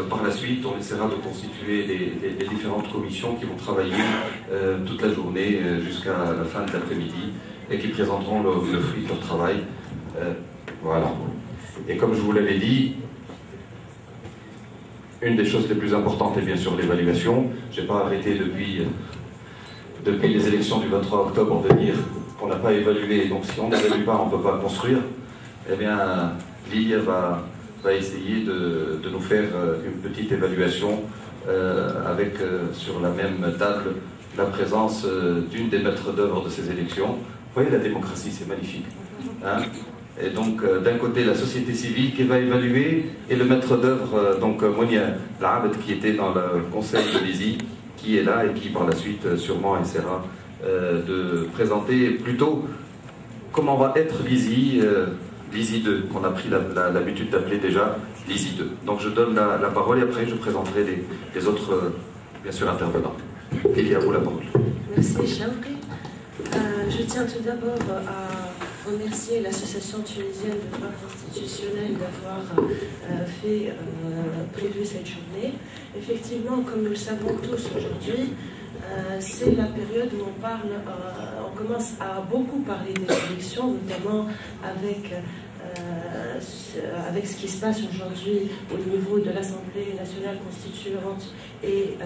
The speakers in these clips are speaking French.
par la suite, on essaiera de constituer les différentes commissions qui vont travailler toute la journée jusqu'à la fin de l'après-midi et qui présenteront le fruit de leur travail. Voilà. Et comme je vous l'avais dit, une des choses les plus importantes est bien sûr l'évaluation. Je n'ai pas arrêté depuis les élections du 23 octobre de dire qu'on n'a pas évalué. Donc si on n'évalue pas, on ne peut pas construire. Eh bien, Lilia va essayer de nous faire une petite évaluation avec sur la même table la présence d'une des maîtres d'œuvre de ces élections. Vous voyez, la démocratie, c'est magnifique. Hein? Et donc, d'un côté, la société civile qui va évaluer, et le maître d'œuvre, donc Monia Labed, qui était dans le conseil de l'ISI, qui est là et qui, par la suite, sûrement essaiera de présenter plutôt comment va être l'ISI, l'ISI 2, qu'on a pris l'habitude d'appeler déjà l'ISI 2. Donc, je donne la parole et après, je présenterai les autres, bien sûr, intervenants. Il y a vous la parole. Merci, Chaouri. Je tiens tout d'abord à remercier l'Association tunisienne de droit constitutionnel d'avoir prévu cette journée. Effectivement, comme nous le savons tous aujourd'hui, c'est la période où on commence à beaucoup parler des élections, notamment avec ce qui se passe aujourd'hui au niveau de l'Assemblée nationale constituante et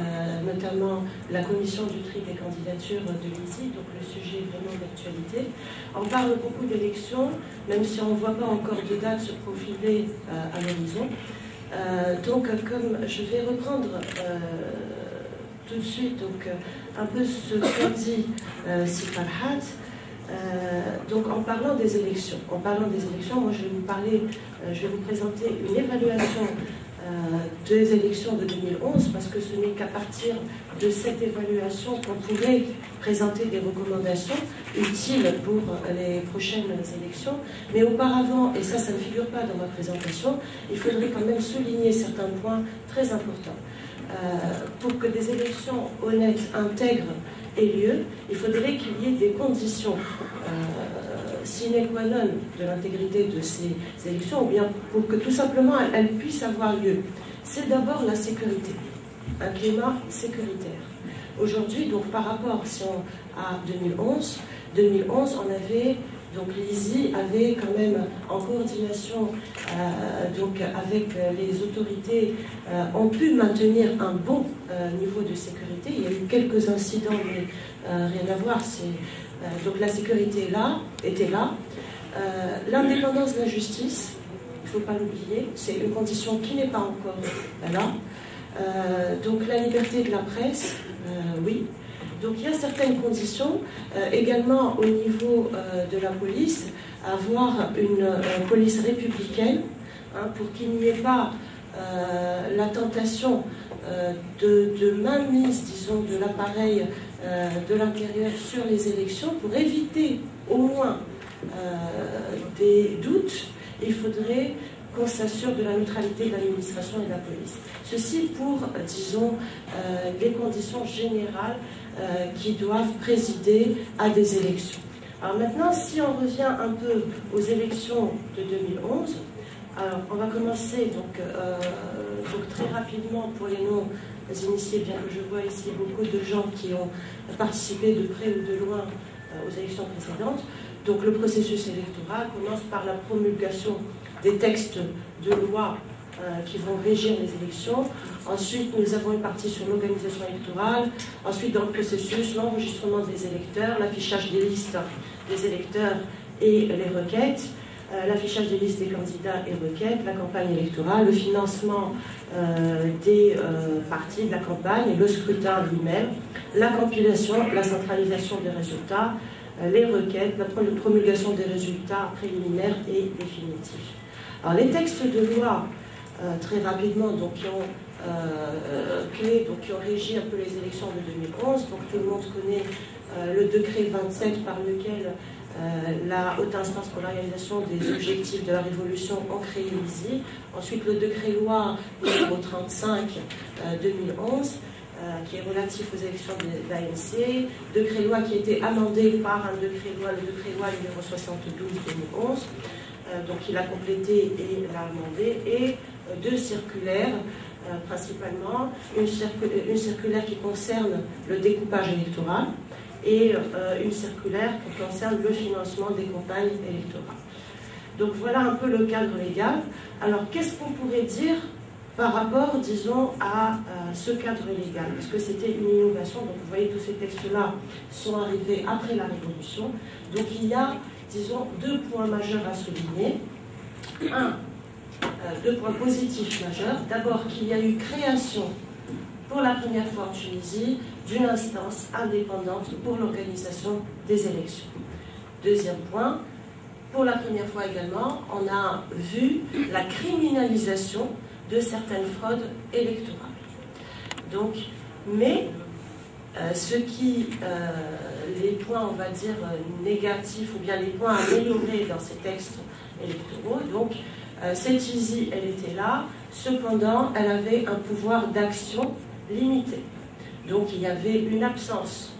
notamment la commission du tri des candidatures de l'ISI, donc le sujet est vraiment d'actualité. On parle beaucoup d'élections, même si on ne voit pas encore de date se profiler à l'horizon. Donc, comme je vais reprendre tout de suite un peu ce qu'a dit Sifarhat. Donc en parlant des élections, moi je vais vous présenter une évaluation des élections de 2011 parce que ce n'est qu'à partir de cette évaluation qu'on pourrait présenter des recommandations utiles pour les prochaines élections. Mais auparavant, et ça ne figure pas dans ma présentation, il faudrait quand même souligner certains points très importants. Pour que des élections honnêtes, intègres aient lieu, il faudrait qu'il y ait des conditions sine qua non de l'intégrité de ces élections, ou bien pour que tout simplement elles puissent avoir lieu. C'est d'abord la sécurité, un climat sécuritaire. Aujourd'hui, donc par rapport à 2011, on avait, donc l'ISI avait quand même en coordination donc avec les autorités, ont pu maintenir un bon niveau de sécurité. Il y a eu quelques incidents, mais rien à voir. Donc la sécurité était là. L'indépendance de la justice, il ne faut pas l'oublier, c'est une condition qui n'est pas encore là. Donc la liberté de la presse, oui. Donc il y a certaines conditions, également au niveau de la police, avoir une police républicaine, pour qu'il n'y ait pas la tentation de mainmise, disons, de l'appareil de l'intérieur sur les élections. Pour éviter au moins des doutes, il faudrait qu'on s'assure de la neutralité de l'administration et de la police. Ceci pour, disons, les conditions générales qui doivent présider à des élections. Alors maintenant, si on revient un peu aux élections de 2011, alors on va commencer donc très rapidement pour les non-initiés, bien que je vois ici beaucoup de gens qui ont participé de près ou de loin aux élections précédentes. Donc le processus électoral commence par la promulgation des textes de loi qui vont régir les élections. Ensuite, nous avons une partie sur l'organisation électorale. Ensuite, dans le processus, l'enregistrement des électeurs, l'affichage des listes des électeurs et les requêtes, l'affichage des listes des candidats et requêtes, la campagne électorale, le financement des partis de la campagne et le scrutin lui-même, la compilation, la centralisation des résultats, les requêtes, la promulgation des résultats préliminaires et définitifs. Alors, les textes de loi, très rapidement, donc, qui ont régi un peu les élections de 2011. Donc, tout le monde connaît le décret 27 par lequel la haute instance pour l'organisation des objectifs de la révolution ont créé l'ISI. Ensuite, le décret loi numéro 35 2011. Qui est relatif aux élections de l'ANC, décret loi qui a été amendé par un décret loi, le décret loi numéro 72-2011, donc il a complété et l'a amendé, et deux circulaires principalement, une circulaire qui concerne le découpage électoral et une circulaire qui concerne le financement des campagnes électorales. Donc voilà un peu le cadre légal. Alors qu'est-ce qu'on pourrait dire par rapport, disons, à ce cadre légal? Parce que c'était une innovation, donc vous voyez tous ces textes-là sont arrivés après la Révolution. Donc il y a, disons, deux points majeurs à souligner. Deux points positifs majeurs. D'abord qu'il y a eu création, pour la première fois en Tunisie, d'une instance indépendante pour l'organisation des élections. Deuxième point, pour la première fois également, on a vu la criminalisation de certaines fraudes électorales. Donc, mais les points, on va dire, négatifs, ou bien les points améliorés dans ces textes électoraux, donc, cette ISI, elle était là, cependant, elle avait un pouvoir d'action limité. Donc, il y avait une absence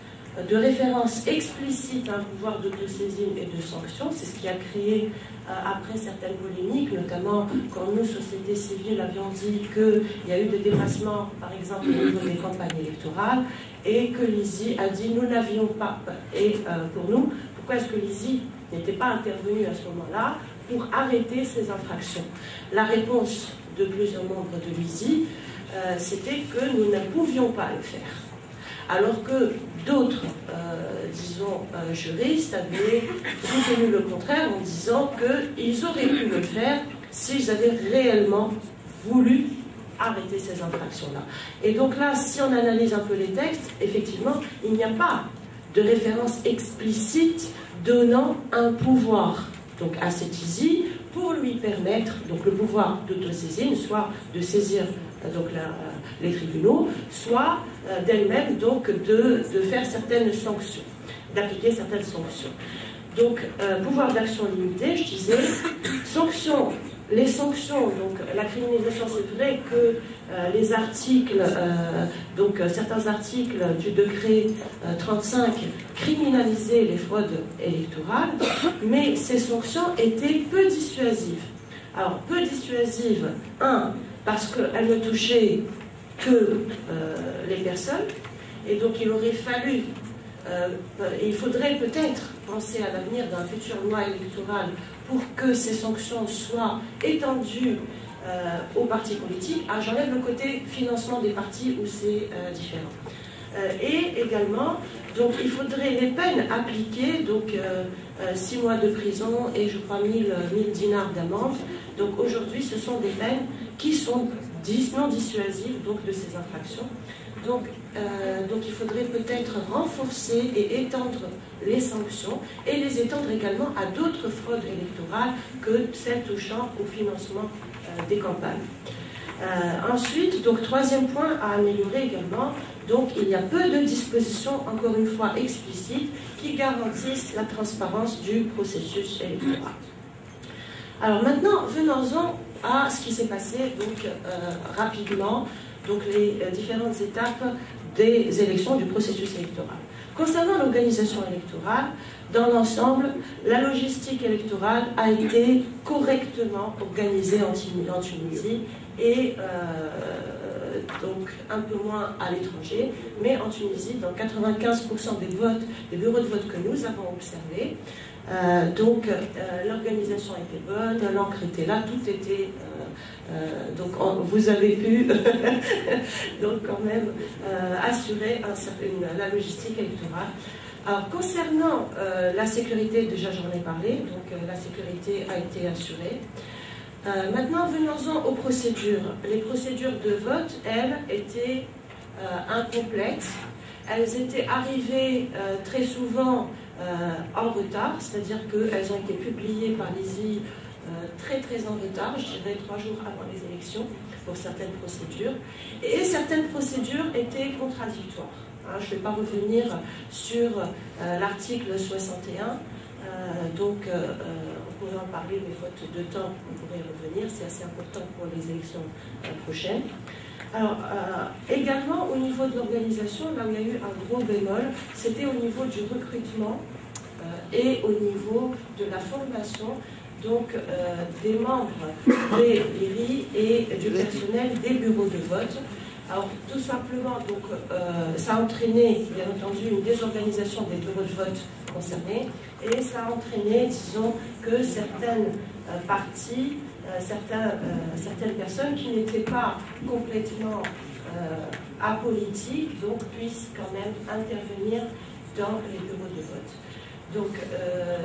de référence explicite à un pouvoir d'autosaisine et de sanction. C'est ce qui a créé, après certaines polémiques, notamment quand nous, société civile, avions dit qu'il y a eu des dépassements, par exemple, au niveau des campagnes électorales, et que l'ISI a dit nous n'avions pas. Et pour nous, pourquoi est-ce que l'ISI n'était pas intervenu à ce moment-là pour arrêter ces infractions? La réponse de plusieurs membres de l'ISI, c'était que nous ne pouvions pas le faire. Alors que d'autres, disons, juristes avaient soutenu le contraire en disant qu'ils auraient pu le faire s'ils avaient réellement voulu arrêter ces infractions-là. Et donc là, si on analyse un peu les textes, effectivement, il n'y a pas de référence explicite donnant un pouvoir donc à cette ISI pour lui permettre, donc le pouvoir d'autosaisine, soit de saisir donc les tribunaux, soit d'elle-même donc de faire certaines sanctions, d'appliquer certaines sanctions. Donc pouvoir d'action limité, je disais, les sanctions, donc la criminalisation, c'est vrai que les articles, donc certains articles du décret 35 criminalisaient les fraudes électorales, mais ces sanctions étaient peu dissuasives. Alors peu dissuasives, parce qu'elles ne touchaient que les personnes, et donc il aurait fallu, il faudrait peut-être penser à l'avenir d'une future loi électorale pour que ces sanctions soient étendues aux partis politiques. Ah, j'enlève le côté financement des partis où c'est différent. Et également, donc il faudrait les peines appliquées, donc 6 mois de prison et je crois 1000 dinars d'amende. Donc aujourd'hui, ce sont des peines qui sont non dissuasives donc, de ces infractions. Donc il faudrait peut-être renforcer et étendre les sanctions et les étendre également à d'autres fraudes électorales que celles touchant au financement des campagnes. Ensuite, donc troisième point à améliorer également, donc il y a peu de dispositions, encore une fois explicites, qui garantissent la transparence du processus électoral. Alors maintenant, venons-en à ce qui s'est passé donc rapidement, donc les différentes étapes des élections du processus électoral. Concernant l'organisation électorale, dans l'ensemble, la logistique électorale a été correctement organisée en Tunisie et donc un peu moins à l'étranger, mais en Tunisie, dans 95% des bureaux de vote que nous avons observés, l'organisation était bonne, l'encre était là, tout était... donc vous avez pu donc quand même assurer la logistique électorale. Alors concernant la sécurité, déjà j'en ai parlé, donc la sécurité a été assurée. Maintenant venons-en aux procédures. Les procédures de vote, elles, étaient incomplètes. Elles étaient arrivées très souvent en retard, c'est-à-dire qu'elles ont été publiées par l'ISI très en retard, je dirais 3 jours avant les élections, pour certaines procédures. Et certaines procédures étaient contradictoires. Je ne vais pas revenir sur l'article 61, donc on pourrait en parler, mais faute de temps, on pourrait revenir, c'est assez important pour les élections prochaines. Alors, également au niveau de l'organisation, là où il y a eu un gros bémol, c'était au niveau du recrutement et au niveau de la formation donc des membres des mairies et du personnel des bureaux de vote. Alors tout simplement, donc, ça a entraîné bien entendu une désorganisation des bureaux de vote concernés et ça a entraîné, disons, que certaines parties, certaines personnes qui n'étaient pas complètement apolitiques, donc puissent quand même intervenir dans les bureaux de vote. Donc,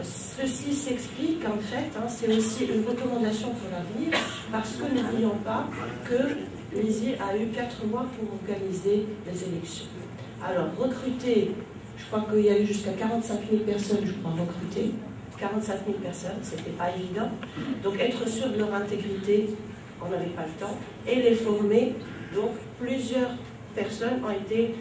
ceci s'explique en fait, hein, c'est aussi une recommandation pour l'avenir, parce que n'oublions pas que l'ISI a eu 4 mois pour organiser les élections. Alors, recruter, je crois qu'il y a eu jusqu'à 45 000 personnes, je crois, recrutées. 45 000 personnes, c'était pas évident. Donc, être sûr de leur intégrité, on n'avait pas le temps. Et les former, donc, plusieurs personnes ont été...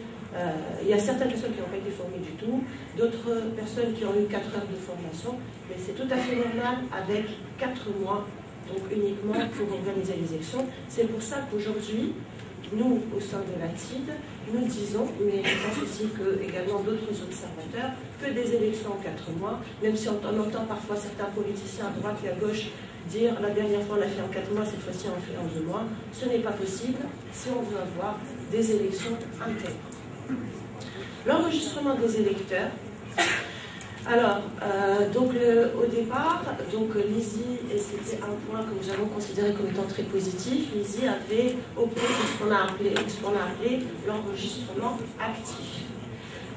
il y a certaines personnes qui n'ont pas été formées du tout, d'autres personnes qui ont eu 4 heures de formation, mais c'est tout à fait normal avec 4 mois, donc uniquement pour organiser les élections. C'est pour ça qu'aujourd'hui, nous, au sein de la TID, nous disons, mais je pense aussi que également d'autres observateurs, que des élections en 4 mois, même si on entend parfois certains politiciens à droite et à gauche dire la dernière fois on l'a fait en 4 mois, cette fois-ci on le fait en 2 mois, ce n'est pas possible si on veut avoir des élections intègres. L'enregistrement des électeurs. Alors, donc au départ, l'ISI, et c'était un point que nous avons considéré comme étant très positif, l'ISI avait opté pour ce qu'on a appelé l'enregistrement actif.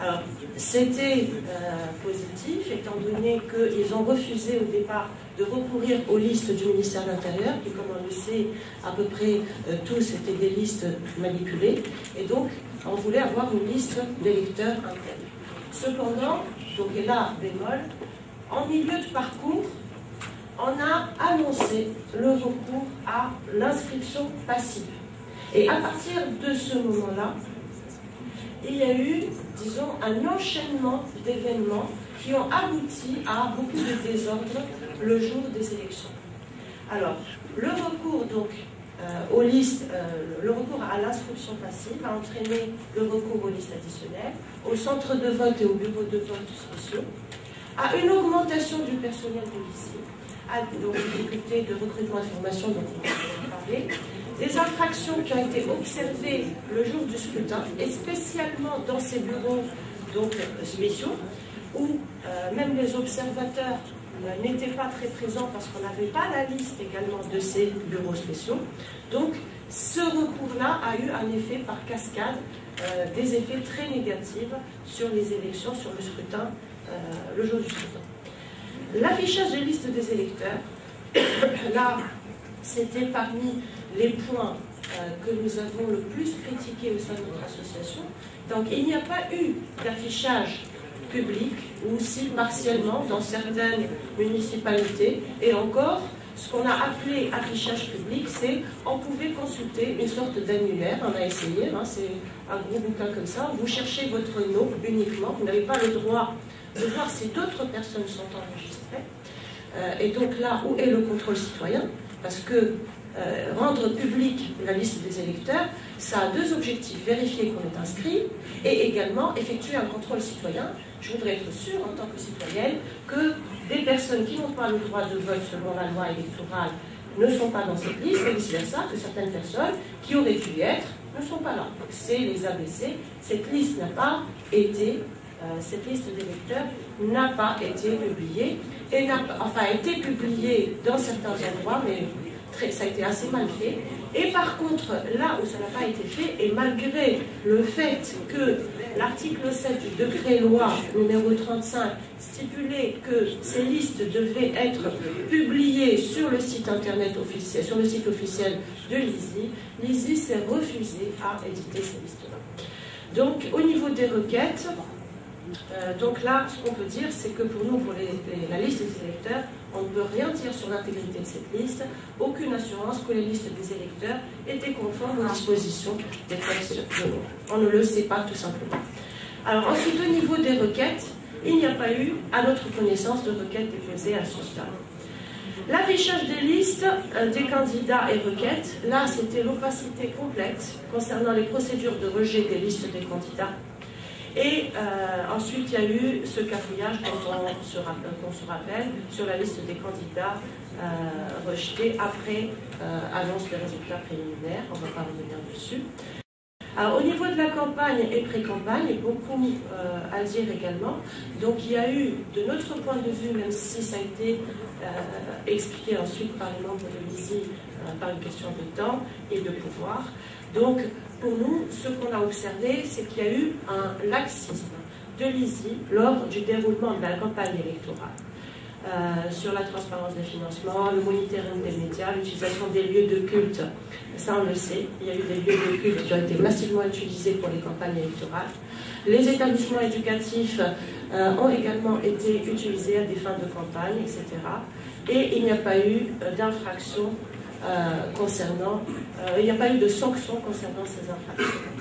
Alors, c'était positif, étant donné qu'ils ont refusé au départ de recourir aux listes du ministère de l'Intérieur, qui, comme on le sait, à peu près tous étaient des listes manipulées, et donc on voulait avoir une liste d'électeurs internes. Cependant, donc et là, bémol, en milieu de parcours, on a annoncé le recours à l'inscription passive. Et à partir de ce moment-là, il y a eu, disons, un enchaînement d'événements qui ont abouti à beaucoup de désordre le jour des élections. Alors, le recours donc aux listes, le recours à l'inscription passive a entraîné le recours aux listes additionnelles, aux centres de vote et aux bureaux de vote spéciaux, à une augmentation du personnel de l'ISI, à donc des difficultés de recrutement et de formation dont on va parler, des infractions qui ont été observées le jour du scrutin, et spécialement dans ces bureaux donc, spéciaux, où même les observateurs n'étaient pas très présents parce qu'on n'avait pas la liste également de ces bureaux spéciaux. Donc, ce recours-là a eu un effet par cascade, des effets très négatifs sur les élections, sur le scrutin, le jour du scrutin. L'affichage des listes des électeurs, là, c'était parmi les points que nous avons le plus critiqués au sein de notre association. Donc, il n'y a pas eu d'affichage public, ou si partiellement dans certaines municipalités, et encore, ce qu'on a appelé affichage public, c'est on pouvait consulter une sorte d'annuaire, on a essayé, hein, c'est un gros bouquin comme ça, vous cherchez votre nom uniquement, vous n'avez pas le droit de voir si d'autres personnes sont enregistrées, et donc là, où est le contrôle citoyen? Parce que rendre publique la liste des électeurs, ça a 2 objectifs, vérifier qu'on est inscrit, et également effectuer un contrôle citoyen. Je voudrais être sûre, en tant que citoyenne, que des personnes qui n'ont pas le droit de vote selon la loi électorale ne sont pas dans cette liste, et vice-versa, que certaines personnes qui auraient pu y être ne sont pas là. C'est les ABC. Cette liste n'a pas été, cette liste d'électeurs n'a pas été publiée, et a été publiée dans certains endroits, mais ça a été assez mal fait. Et par contre, là où ça n'a pas été fait, et malgré le fait que l'article 7 du décret-loi numéro 35 stipulait que ces listes devaient être publiées sur le site internet officiel, sur le site officiel de l'ISI, l'ISI s'est refusé à éditer ces listes-là. Donc, au niveau des requêtes, donc là, ce qu'on peut dire, c'est que pour nous, pour la liste des électeurs, on ne peut rien dire sur l'intégrité de cette liste, aucune assurance que les listes des électeurs étaient conformes aux dispositions des textes de loi. On ne le sait pas, tout simplement. Alors ensuite, au niveau des requêtes, il n'y a pas eu, à notre connaissance, de requêtes déposées à ce stade. L'affichage des listes des candidats et requêtes, là, c'était l'opacité complète concernant les procédures de rejet des listes des candidats. Et ensuite, il y a eu ce cafouillage qu'on se rappelle sur la liste des candidats rejetés après annonce des résultats préliminaires. On ne va pas revenir dessus. Alors, au niveau de la campagne et pré-campagne, et beaucoup à dire également, donc il y a eu, de notre point de vue, même si ça a été expliqué ensuite par les membres de l'ISI par une question de temps et de pouvoir, donc pour nous, ce qu'on a observé, c'est qu'il y a eu un laxisme de l'ISI lors du déroulement de la campagne électorale. Sur la transparence des financements, le monitoring des médias, l'utilisation des lieux de culte. Ça, on le sait, il y a eu des lieux de culte qui ont été massivement utilisés pour les campagnes électorales. Les établissements éducatifs ont également été utilisés à des fins de campagne, etc. Et il n'y a pas eu d'infraction concernant, il n'y a pas eu de sanctions concernant ces infractions.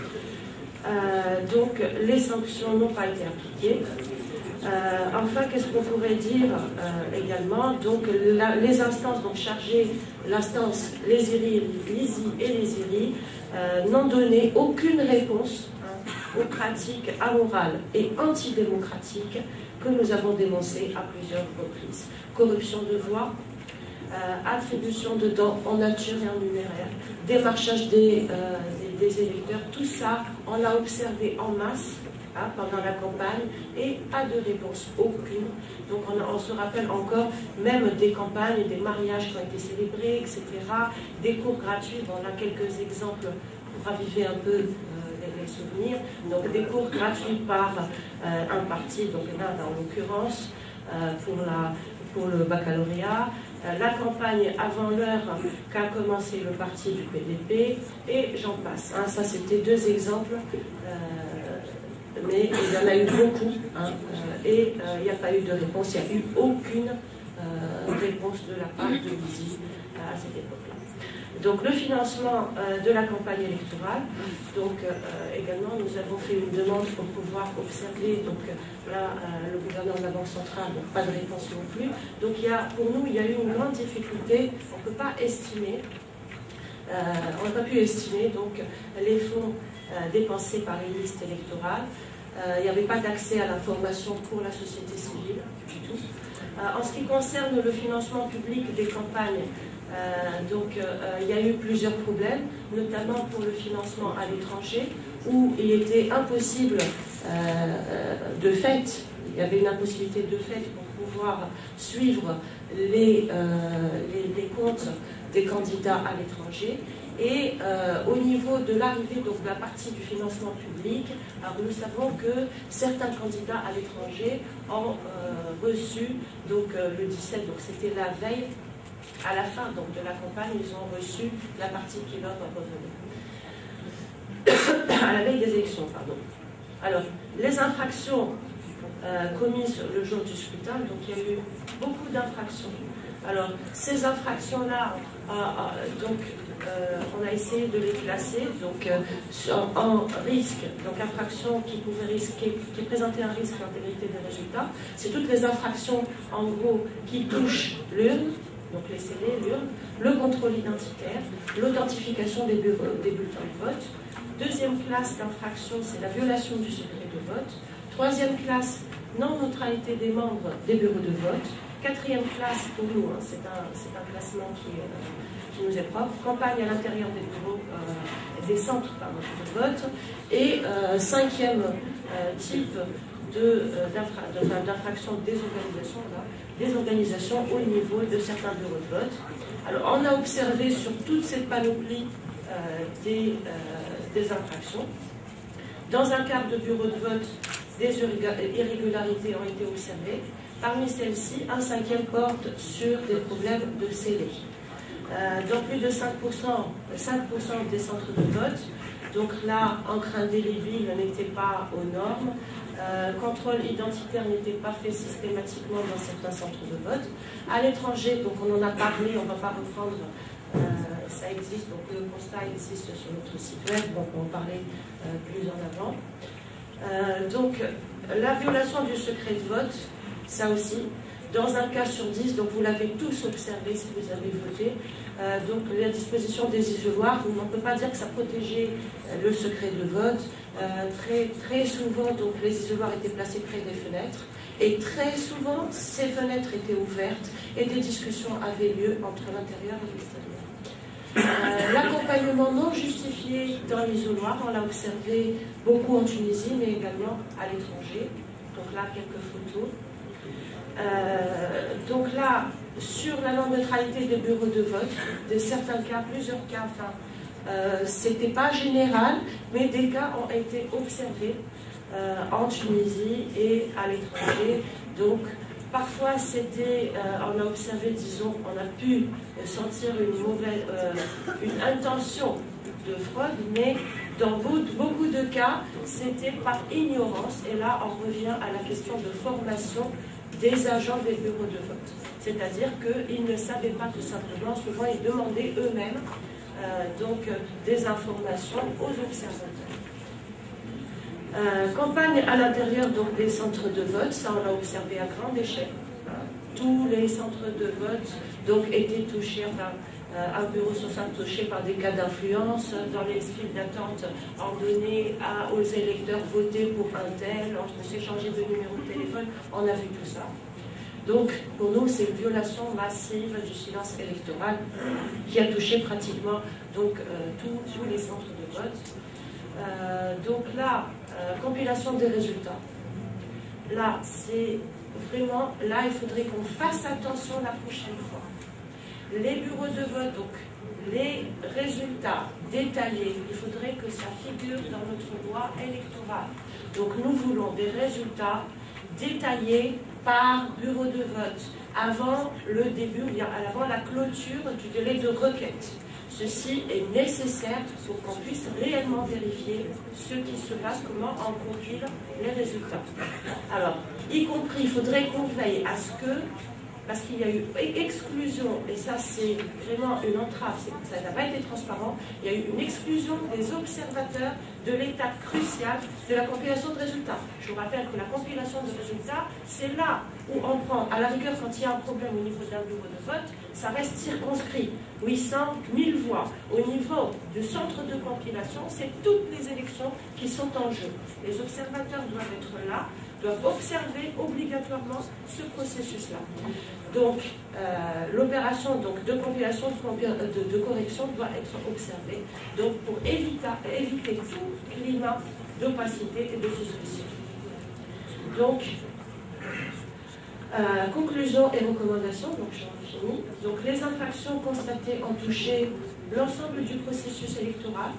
Donc, les sanctions n'ont pas été appliquées. Enfin, qu'est-ce qu'on pourrait dire également? Donc, les instances chargées, l'instance, les IRI, l'ISI et les IRI, n'ont donné aucune réponse aux pratiques amorales et antidémocratiques que nous avons dénoncées à plusieurs reprises. Corruption de voix, attribution de dons en nature et en numéraire, démarchage des électeurs, tout ça, on l'a observé en masse pendant la campagne et pas de réponse aucune. Donc on se rappelle encore même des campagnes, des mariages qui ont été célébrés, etc., des cours gratuits. Bon, on a quelques exemples pour raviver un peu les souvenirs. Donc des cours gratuits par un parti, donc là en l'occurrence pour le baccalauréat, la campagne avant l'heure qu'a commencé le parti du PDP, et j'en passe. Ça, c'était deux exemples, mais il y en a eu beaucoup, et il n'y a pas eu de réponse, il n'y a eu aucune réponse de la part de l'ISI à cette époque-là. Donc le financement de la campagne électorale, donc également nous avons fait une demande pour pouvoir observer, donc là le gouverneur de la Banque centrale, donc pas de réponse non plus. Donc pour nous il y a eu une grande difficulté, on ne peut pas estimer, on n'a pas pu estimer donc les fonds dépensés par les listes électorales. Il n'y avait pas d'accès à l'information pour la société civile du tout. En ce qui concerne le financement public des campagnes, il y a eu plusieurs problèmes, notamment pour le financement à l'étranger, où il était impossible de fait, il y avait une impossibilité de fait pour pouvoir suivre les comptes des candidats à l'étranger. Et au niveau de l'arrivée de la partie du financement public, alors nous savons que certains candidats à l'étranger ont reçu, donc le 17, donc c'était la veille, à la fin donc, de la campagne, ils ont reçu la partie qui leur revenait. À la veille des élections, pardon. Alors, les infractions commises le jour du scrutin, donc il y a eu beaucoup d'infractions. Alors, ces infractions-là, on a essayé de les classer donc, en risque, donc infractions qui présentaient un risque d'intégrité des résultats. C'est toutes les infractions, en gros, qui touchent l'urne, donc les scellés, l'urne, le contrôle identitaire, l'authentification des bulletins de vote. Deuxième classe d'infraction, c'est la violation du secret de vote. Troisième classe, non-neutralité des membres des bureaux de vote. Quatrième classe, pour nous, c'est un classement qui nous est propre, campagne à l'intérieur des bureaux, des centres de vote. Et cinquième type d'infraction des organisations au niveau de certains bureaux de vote. Alors, on a observé sur toute cette panoplie des infractions. Dans un quart de bureau de vote, des irrégularités ont été observées. Parmi celles-ci, un cinquième porte sur des problèmes de scellés. Dans plus de 5% des centres de vote, donc là, encre indélébile n'était pas aux normes, contrôle identitaire n'était pas fait systématiquement dans certains centres de vote. À l'étranger, donc on en a parlé, on ne va pas reprendre, ça existe, donc le constat existe sur notre site web, donc on en parlait plus en avant. Donc la violation du secret de vote, ça aussi, dans un cas sur 10, donc vous l'avez tous observé si vous avez voté, donc la disposition des isoloirs, on ne peut pas dire que ça protégeait le secret de vote, Très souvent, donc, les isoloirs étaient placés près des fenêtres. Et très souvent, ces fenêtres étaient ouvertes et des discussions avaient lieu entre l'intérieur et l'extérieur. L'accompagnement non justifié dans l'isoloir, on l'a observé beaucoup en Tunisie, mais également à l'étranger. Donc là, quelques photos. Donc là, sur la non-neutralité des bureaux de vote, de certains cas, plusieurs cas, c'était pas général, mais des cas ont été observés en Tunisie et à l'étranger. Donc, parfois, c'était, on a observé, disons, on a pu sentir une intention de fraude, mais dans beaucoup de cas, c'était par ignorance. Et là, on revient à la question de formation des agents des bureaux de vote. C'est-à-dire qu'ils ne savaient pas tout simplement, souvent ils demandaient eux-mêmes des informations aux observateurs. Campagne à l'intérieur des centres de vote, ça on l'a observé à grande échelle. Tous les centres de vote étaient touchés, un bureau sur 5 touché par des cas d'influence. Dans les files d'attente, on donnait aux électeurs voter pour un tel, on s'échangeait de numéros de téléphone, on a vu tout ça. Donc, pour nous, c'est une violation massive du silence électoral qui a touché pratiquement tous les centres de vote. Donc là, compilation des résultats. Là, c'est vraiment, là, il faudrait qu'on fasse attention la prochaine fois. Les bureaux de vote, donc les résultats détaillés, il faudrait que ça figure dans notre loi électorale. Donc nous voulons des résultats détaillés par bureau de vote avant le début, avant la clôture du délai de requête. Ceci est nécessaire pour qu'on puisse réellement vérifier ce qui se passe, comment on compile les résultats. Alors, y compris, il faudrait qu'on veille à ce que, parce qu'il y a eu exclusion, et ça c'est vraiment une entrave, ça n'a pas été transparent, il y a eu une exclusion des observateurs de l'étape cruciale de la compilation de résultats. Je vous rappelle que la compilation de résultats, c'est là où on prend, à la rigueur, quand il y a un problème au niveau d'un bureau de vote, ça reste circonscrit, 800, 1000 voix. Au niveau du centre de compilation, c'est toutes les élections qui sont en jeu. Les observateurs doivent être là, doivent observer obligatoirement ce processus-là. Donc, l'opération de compilation, de correction doit être observée, donc pour éviter tout climat d'opacité et de suspicion. Donc, conclusion et recommandation, donc j'en finis. Donc, les infractions constatées ont touché l'ensemble du processus électoral.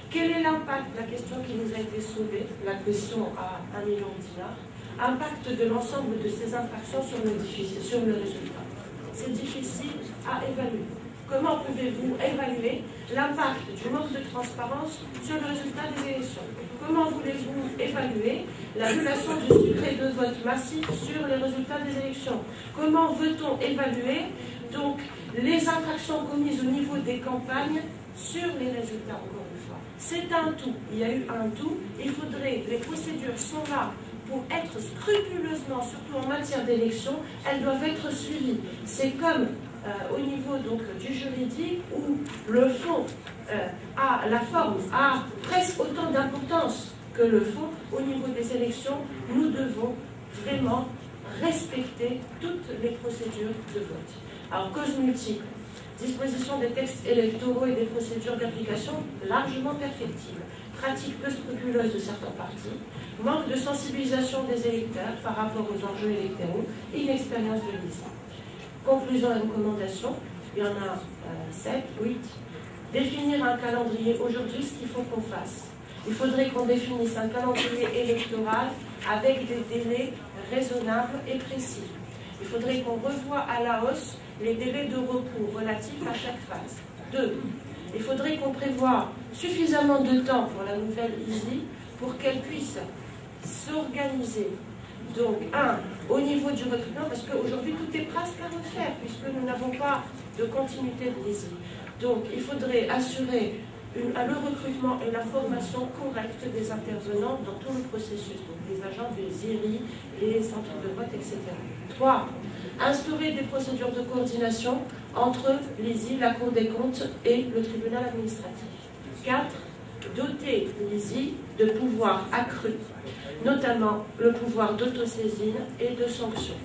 Quel est l'impact, la question qui nous a été soulevée, la question à 1 million de dinars, impact de l'ensemble de ces infractions sur le résultat? C'est difficile à évaluer. Comment pouvez-vous évaluer l'impact du manque de transparence sur le résultat des élections? Comment voulez-vous évaluer la violation du secret de vote massif sur les résultats des élections? Comment veut-on évaluer donc les infractions commises au niveau des campagnes sur les résultats, encore une fois? C'est un tout. Il y a eu un tout. Il faudrait, les procédures sont là pour être scrupuleusement, surtout en matière d'élection, elles doivent être suivies. C'est comme au niveau du juridique où le fond la forme a presque autant d'importance que le fond. Au niveau des élections, nous devons vraiment respecter toutes les procédures de vote. Alors, cause multiple, disposition des textes électoraux et des procédures d'application largement perfectibles, pratique peu scrupuleuse de certains partis, manque de sensibilisation des électeurs par rapport aux enjeux électoraux, inexpérience de l'ISI. Conclusion et recommandations, il y en a 7, 8. Définir un calendrier. Aujourd'hui, ce qu'il faut qu'on fasse, il faudrait qu'on définisse un calendrier électoral avec des délais raisonnables et précis. Il faudrait qu'on revoie à la hausse les délais de recours relatifs à chaque phase. 2. Il faudrait qu'on prévoie suffisamment de temps pour la nouvelle ISI pour qu'elle puisse s'organiser. Donc, au niveau du recrutement, parce qu'aujourd'hui tout est presque à refaire, puisque nous n'avons pas de continuité de l'ISI. Donc, il faudrait assurer le recrutement et la formation correcte des intervenants dans tout le processus, donc les agents des IRI, les centres de vote, etc. 3. Instaurer des procédures de coordination entre l'ISI, la Cour des comptes et le tribunal administratif. 4. doter l'ISI de pouvoirs accrus, notamment le pouvoir d'autosaisine et de sanction.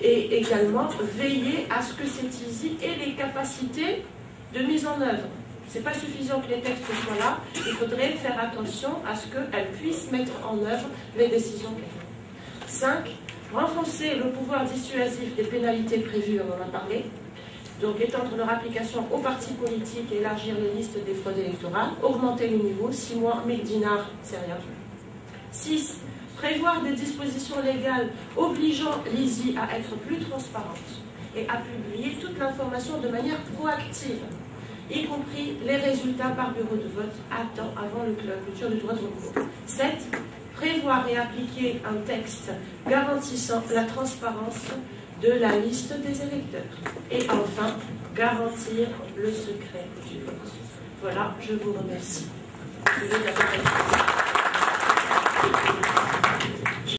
Et également veiller à ce que cette ISI ait les capacités de mise en œuvre. Ce n'est pas suffisant que les textes soient là, il faudrait faire attention à ce qu'elle puisse mettre en œuvre les décisions qu'elle prend. 5. Renforcer le pouvoir dissuasif des pénalités prévues, on en a parlé. Donc étendre leur application aux partis politiques et élargir les listes des fraudes électorales. Augmenter le niveau, 6 mois, 1000 dinars, c'est rien. 6. Prévoir des dispositions légales obligeant l'ISI à être plus transparente et à publier toute l'information de manière proactive, y compris les résultats par bureau de vote à temps avant la clôture du droit de recours. 7. Prévoir et appliquer un texte garantissant la transparence de la liste des électeurs. Et enfin, garantir le secret du vote. Voilà, je vous remercie. Je vais